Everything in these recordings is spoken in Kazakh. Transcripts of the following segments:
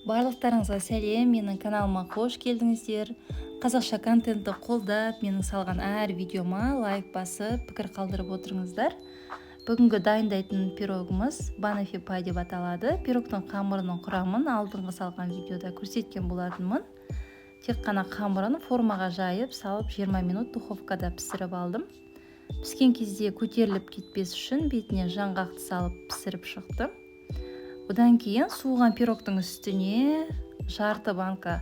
Барлықтарыңызға сәлем, менің каналыма қош келдіңіздер. Қазақша контентті қолдап, менің салған әр видеома лайк басып, пікір қалдырып отырыңыздар. Бүгінгі дайындайтын пирогымыз банофи пай деп аталады. Пирогтың қамырының құрамын алдыңғы салған видеода көрсеткен болатынмын. Тек қана қамырын формаға жайып, салып 20 минут духовкада пісіріп алдым. Піскен кезде көтеріліп кетпес үшін бетіне жаңғақты салып пісіріп шықтым. Одан кейін суыған пирогтың үстіне жарты банка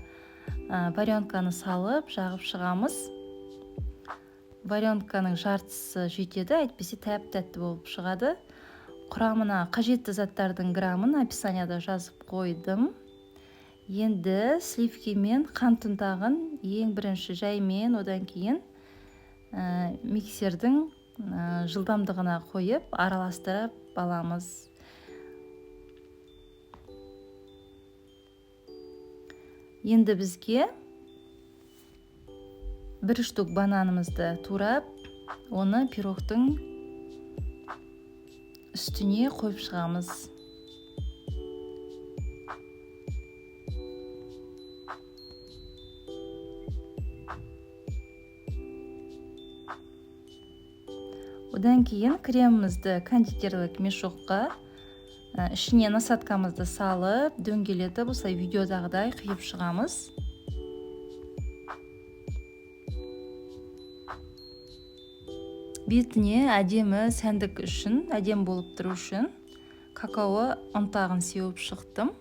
варенканы салып жағып шығамыз. Варенканың жартысы жетеді, әйтпесе тәп-тәтті болып шығады. Құрамына қажетті заттардың грамын описанияда жазып қойдым. Енді сливки мен қант ұнтағын ең бірінші жаймен, одан кейін миксердің жылдамдығына қойып араластырып аламыз. Енді бізге бір штук бананымызды турап, оны пирогтың үстіне қойып шығамыз. Одан кейін кремімізді кондитерлік мешокқа, ішіне насадкамызды салып, дөңгелетіп, осылай видеодағыдай қиып шығамыз. Бетіне әдемі сәндік үшін, әдем болып тұру үшін какао ұнтағын сеуіп шықтым.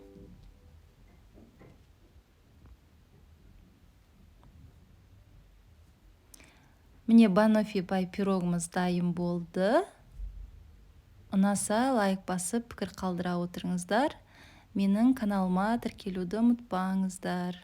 Міне банофи пай пирогымыз дайын болды. Ұнаса лайк басып, пікір қалдыра отырыңыздар. Менің каналыма тіркелуді ұмытпаңыздар.